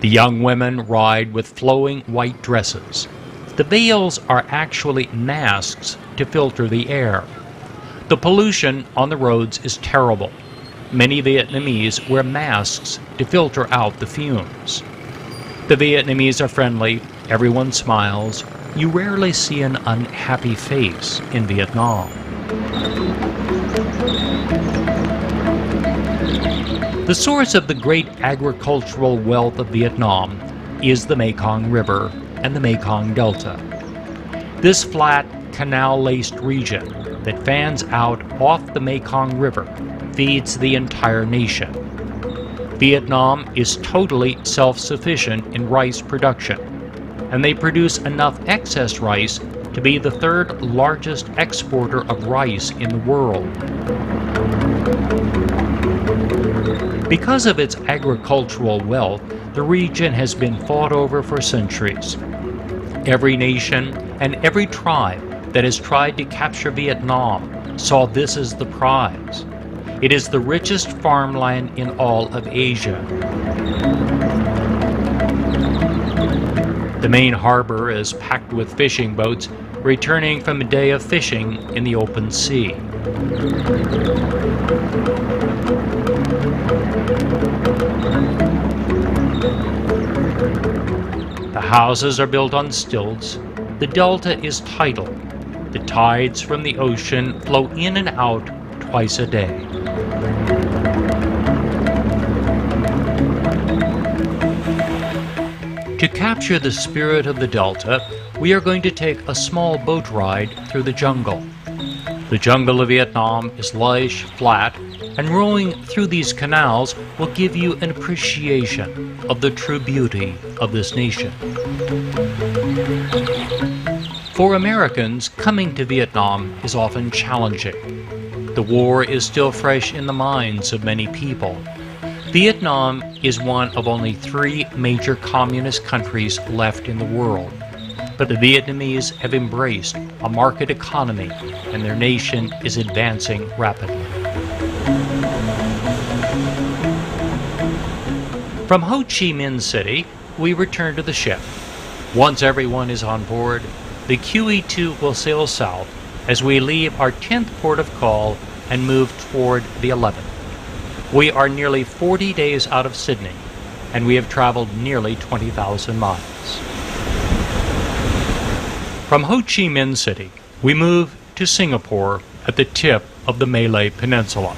The young women ride with flowing white dresses. The veils are actually masks to filter the air. The pollution on the roads is terrible. Many Vietnamese wear masks to filter out the fumes. The Vietnamese are friendly, everyone smiles. You rarely see an unhappy face in Vietnam. The source of the great agricultural wealth of Vietnam is the Mekong River and the Mekong Delta. This flat, canal-laced region that fans out off the Mekong River feeds the entire nation. Vietnam is totally self-sufficient in rice production, and they produce enough excess rice to be the third largest exporter of rice in the world. Because of its agricultural wealth, the region has been fought over for centuries. Every nation and every tribe that has tried to capture Vietnam saw this as the prize. It is the richest farmland in all of Asia. The main harbor is packed with fishing boats returning from a day of fishing in the open sea. The houses are built on stilts. The delta is tidal. The tides from the ocean flow in and out twice a day. To capture the spirit of the delta, we are going to take a small boat ride through the jungle. The jungle of Vietnam is lush, flat, and rowing through these canals will give you an appreciation of the true beauty of this nation. For Americans, coming to Vietnam is often challenging. The war is still fresh in the minds of many people. Vietnam is one of only 3 major communist countries left in the world. But the Vietnamese have embraced a market economy, and their nation is advancing rapidly. From Ho Chi Minh City, we return to the ship. Once everyone is on board, the QE2 will sail south as we leave our 10th port of call and move toward the 11th. We are nearly 40 days out of Sydney, and we have traveled nearly 20,000 miles. From Ho Chi Minh City, we move to Singapore at the tip of the Malay Peninsula.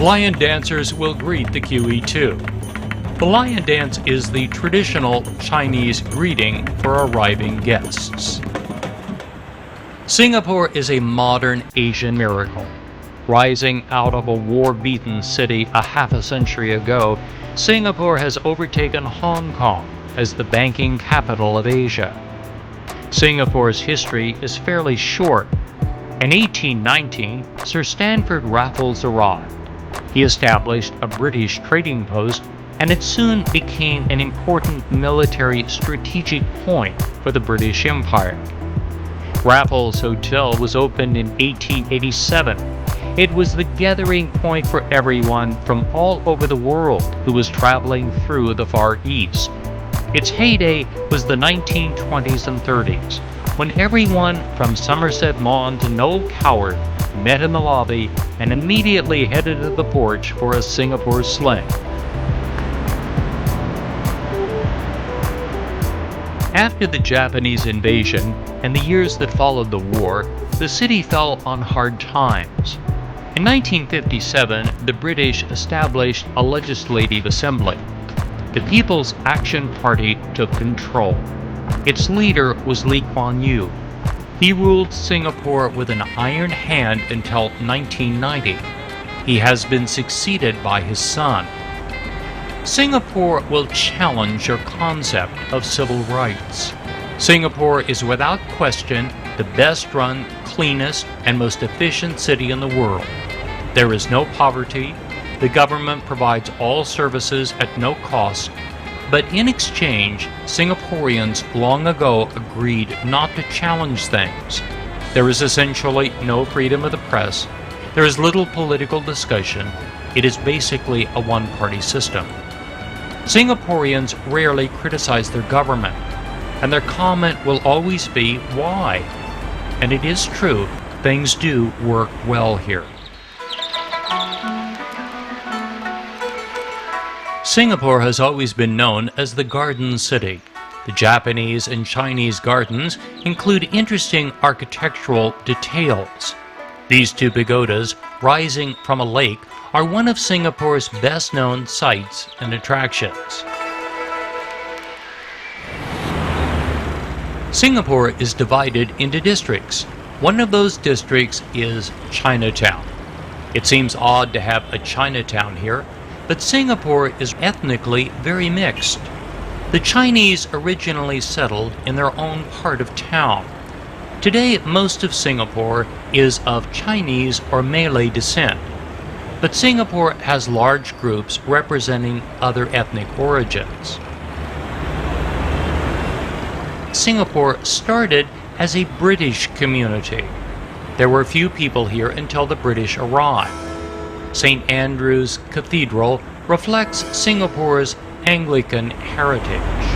Lion dancers will greet the QE2. The lion dance is the traditional Chinese greeting for arriving guests. Singapore is a modern Asian miracle. Rising out of a war-beaten city a half a century ago, Singapore has overtaken Hong Kong as the banking capital of Asia. Singapore's history is fairly short. In 1819, Sir Stanford Raffles arrived. He established a British trading post, and it soon became an important military strategic point for the British Empire. Raffles Hotel was opened in 1887. It was the gathering point for everyone from all over the world who was traveling through the Far East. Its heyday was the 1920s and 30s, when everyone from Somerset Maugham to Noel Coward met in the lobby and immediately headed to the porch for a Singapore sling. After the Japanese invasion and the years that followed the war, the city fell on hard times. In 1957, the British established a legislative assembly. The People's Action Party took control. Its leader was Lee Kuan Yew. He ruled Singapore with an iron hand until 1990. He has been succeeded by his son. Singapore will challenge your concept of civil rights. Singapore is without question the best run, cleanest, and most efficient city in the world. There is no poverty. The government provides all services at no cost, but in exchange, Singaporeans long ago agreed not to challenge things. There is essentially no freedom of the press. There is little political discussion. It is basically a one-party system. Singaporeans rarely criticize their government, and their comment will always be, why? And it is true, things do work well here. Singapore has always been known as the Garden City. The Japanese and Chinese gardens include interesting architectural details. These 2 pagodas, rising from a lake, are one of Singapore's best-known sights and attractions. Singapore is divided into districts. One of those districts is Chinatown. It seems odd to have a Chinatown here, but Singapore is ethnically very mixed. The Chinese originally settled in their own part of town. Today, most of Singapore is of Chinese or Malay descent, but Singapore has large groups representing other ethnic origins. Singapore started as a British community. There were few people here until the British arrived. St. Andrew's Cathedral reflects Singapore's Anglican heritage.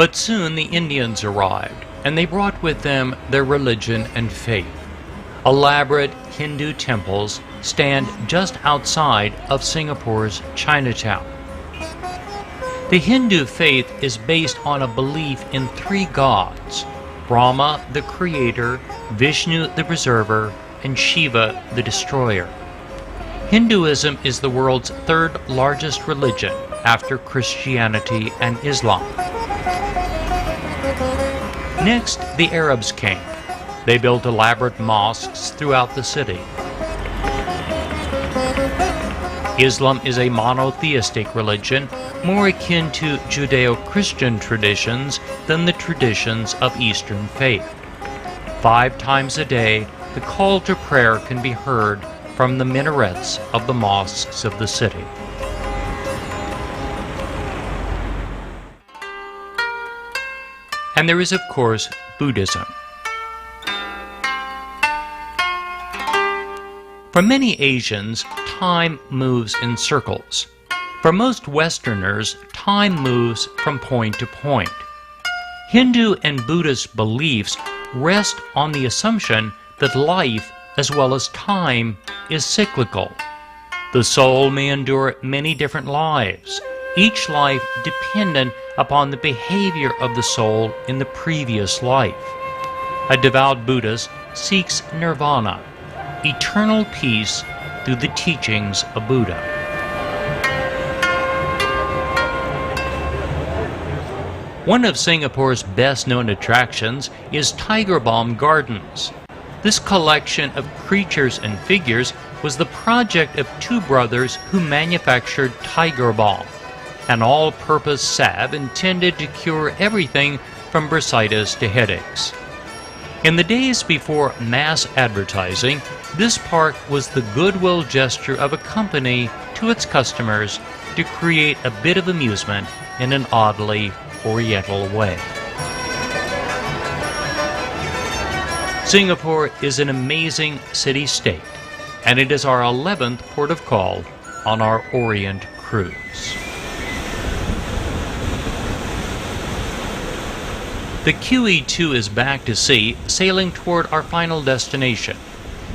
But soon the Indians arrived, and they brought with them their religion and faith. Elaborate Hindu temples stand just outside of Singapore's Chinatown. The Hindu faith is based on a belief in three gods: Brahma, the creator, Vishnu, the preserver, and Shiva, the destroyer. Hinduism is the world's third largest religion after Christianity and Islam. Next, the Arabs came. They built elaborate mosques throughout the city. Islam is a monotheistic religion, more akin to Judeo-Christian traditions than the traditions of Eastern faith. 5 times a day, the call to prayer can be heard from the minarets of the mosques of the city. And there is, of course, Buddhism. For many Asians, time moves in circles. For most Westerners, time moves from point to point. Hindu and Buddhist beliefs rest on the assumption that life, as well as time, is cyclical. The soul may endure many different lives, each life dependent upon the behavior of the soul in the previous life. A devout Buddhist seeks nirvana, eternal peace, through the teachings of Buddha. One of Singapore's best-known attractions is Tiger Balm Gardens. This collection of creatures and figures was the project of 2 brothers who manufactured Tiger Balm, an all-purpose salve intended to cure everything from bursitis to headaches. In the days before mass advertising, this park was the goodwill gesture of a company to its customers to create a bit of amusement in an oddly Oriental way. Singapore is an amazing city-state, and it is our 11th port of call on our Orient cruise. The QE2 is back to sea, sailing toward our final destination.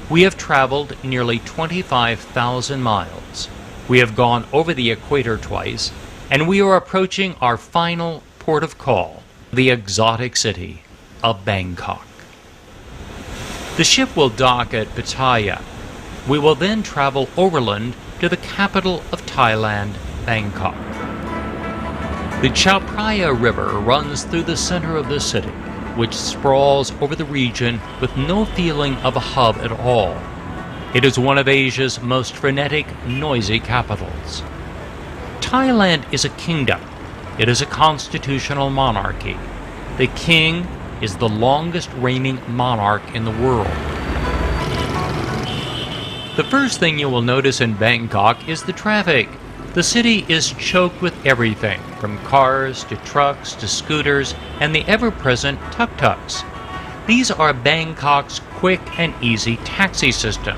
We have traveled nearly 25,000 miles. We have gone over the equator twice, and we are approaching our final port of call, the exotic city of Bangkok. The ship will dock at Pattaya. We will then travel overland to the capital of Thailand, Bangkok. The Chao Phraya River runs through the center of the city, which sprawls over the region with no feeling of a hub at all. It is one of Asia's most frenetic, noisy capitals. Thailand is a kingdom. It is a constitutional monarchy. The king is the longest reigning monarch in the world. The first thing you will notice in Bangkok is the traffic. The city is choked with everything, from cars to trucks to scooters and the ever-present tuk-tuks. These are Bangkok's quick and easy taxi system.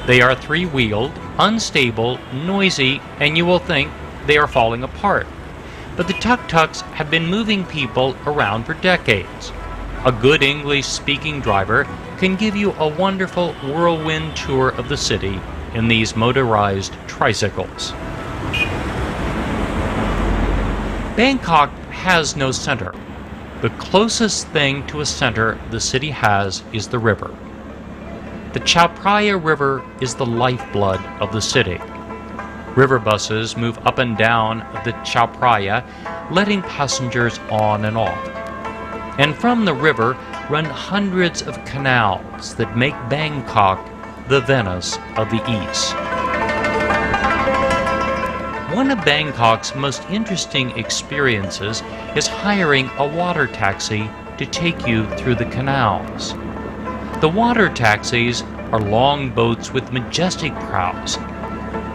They are 3-wheeled, unstable, noisy, and you will think they are falling apart. But the tuk-tuks have been moving people around for decades. A good English-speaking driver can give you a wonderful whirlwind tour of the city in these motorized tricycles. Bangkok has no center. The closest thing to a center the city has is the river. The Chao Phraya River is the lifeblood of the city. River buses move up and down the Chao Phraya, letting passengers on and off. And from the river run hundreds of canals that make Bangkok the Venice of the East. One of Bangkok's most interesting experiences is hiring a water taxi to take you through the canals. The water taxis are long boats with majestic prows.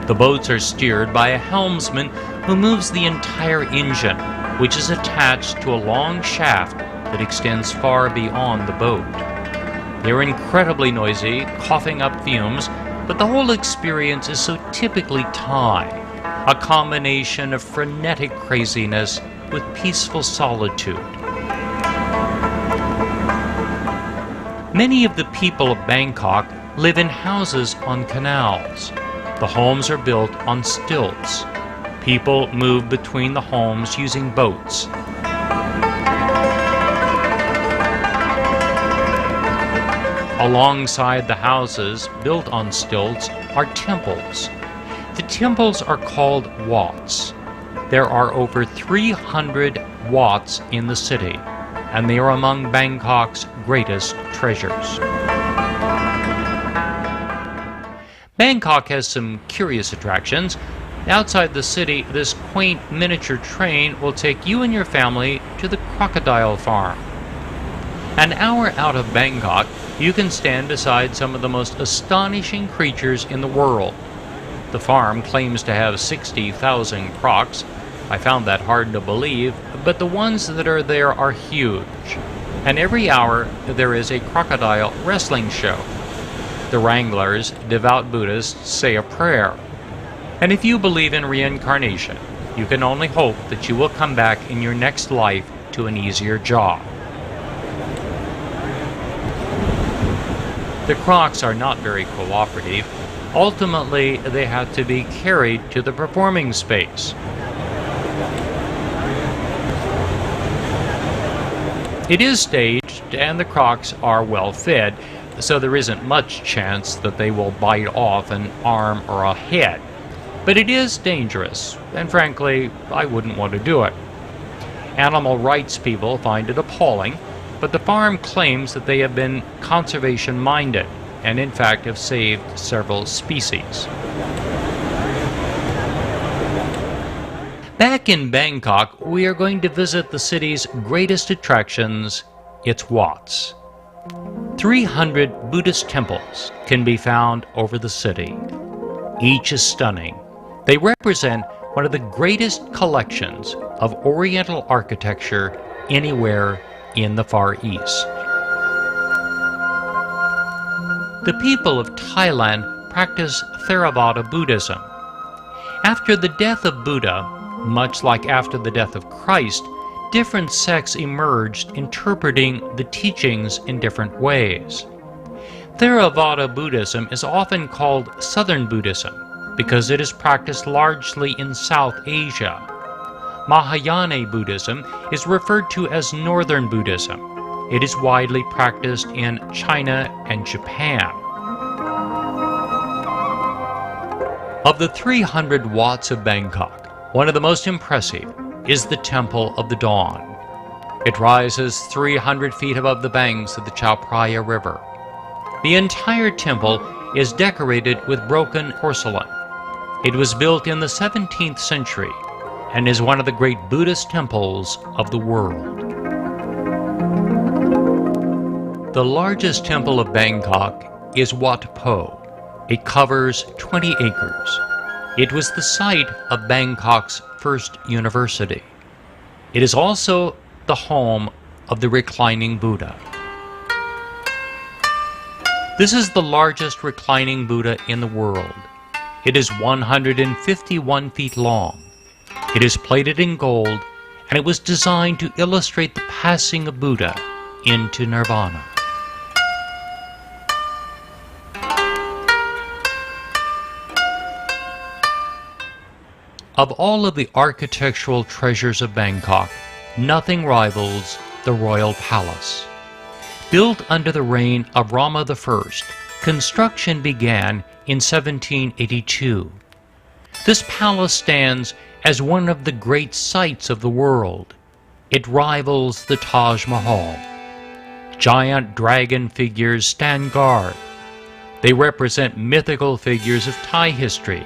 The boats are steered by a helmsman who moves the entire engine, which is attached to a long shaft that extends far beyond the boat. They are incredibly noisy, coughing up fumes, but the whole experience is so typically Thai, a combination of frenetic craziness with peaceful solitude. Many of the people of Bangkok live in houses on canals. The homes are built on stilts. People move between the homes using boats. Alongside the houses built on stilts are temples. The temples are called wats. There are over 300 wats in the city, and they are among Bangkok's greatest treasures. Bangkok has some curious attractions. Outside the city, this quaint miniature train will take you and your family to the crocodile farm. An hour out of Bangkok, you can stand beside some of the most astonishing creatures in the world. The farm claims to have 60,000 crocs. I found that hard to believe, but the ones that are there are huge. And every hour there is a crocodile wrestling show. The wranglers, devout Buddhists, say a prayer. And if you believe in reincarnation, you can only hope that you will come back in your next life to an easier job. The crocs are not very cooperative. Ultimately, they have to be carried to the performing space. It is staged, and the crocs are well fed, so there isn't much chance that they will bite off an arm or a head. But it is dangerous, and frankly, I wouldn't want to do it. Animal rights people find it appalling, but the farm claims that they have been conservation-minded, and in fact have saved several species. Back in Bangkok, we are going to visit the city's greatest attractions, its wats. 300 Buddhist temples can be found over the city. Each is stunning. They represent one of the greatest collections of Oriental architecture anywhere in the Far East. The people of Thailand practice Theravada Buddhism. After the death of Buddha, much like after the death of Christ, different sects emerged interpreting the teachings in different ways. Theravada Buddhism is often called Southern Buddhism because it is practiced largely in South Asia. Mahayana Buddhism is referred to as Northern Buddhism. It is widely practiced in China and Japan. Of the 300 wats of Bangkok, one of the most impressive is the Temple of the Dawn. It rises 300 feet above the banks of the Chao Phraya River. The entire temple is decorated with broken porcelain. It was built in the 17th century and is one of the great Buddhist temples of the world. The largest temple of Bangkok is Wat Po. It covers 20 acres. It was the site of Bangkok's first university. It is also the home of the reclining Buddha. This is the largest reclining Buddha in the world. It is 151 feet long. It is plated in gold, and it was designed to illustrate the passing of Buddha into nirvana. Of all of the architectural treasures of Bangkok, nothing rivals the Royal Palace. Built under the reign of Rama I, construction began in 1782. This palace stands as one of the great sights of the world. It rivals the Taj Mahal. Giant dragon figures stand guard. They represent mythical figures of Thai history.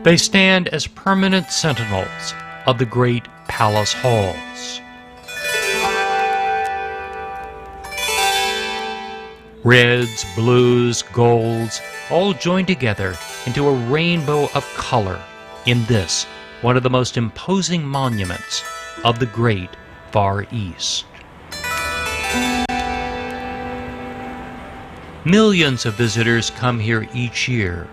They stand as permanent sentinels of the great palace halls. Reds, blues, golds, all join together into a rainbow of color in this, one of the most imposing monuments of the great Far East. Millions of visitors come here each year.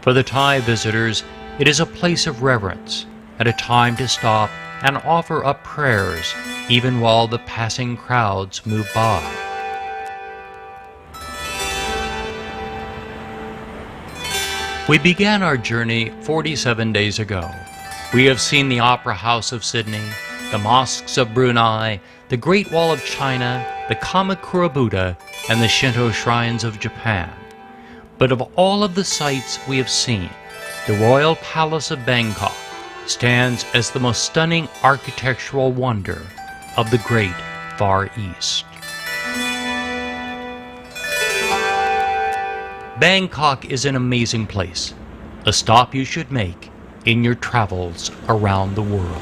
For the Thai visitors, it is a place of reverence and a time to stop and offer up prayers even while the passing crowds move by. We began our journey 47 days ago. We have seen the Opera House of Sydney, the mosques of Brunei, the Great Wall of China, the Kamakura Buddha, and the Shinto shrines of Japan. But of all of the sights we have seen, the Royal Palace of Bangkok stands as the most stunning architectural wonder of the Great Far East. Bangkok is an amazing place, a stop you should make in your travels around the world.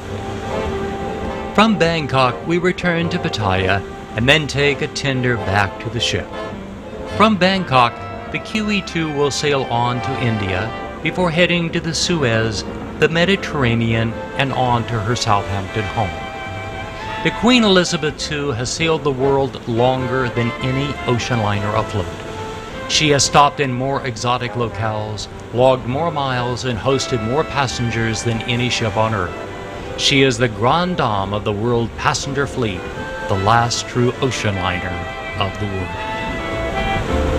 From Bangkok, we return to Pattaya and then take a tender back to the ship. From Bangkok, the QE2 will sail on to India before heading to the Suez, the Mediterranean, and on to her Southampton home. The Queen Elizabeth II has sailed the world longer than any ocean liner afloat. She has stopped in more exotic locales, logged more miles, and hosted more passengers than any ship on Earth. She is the grande dame of the world passenger fleet, the last true ocean liner of the world.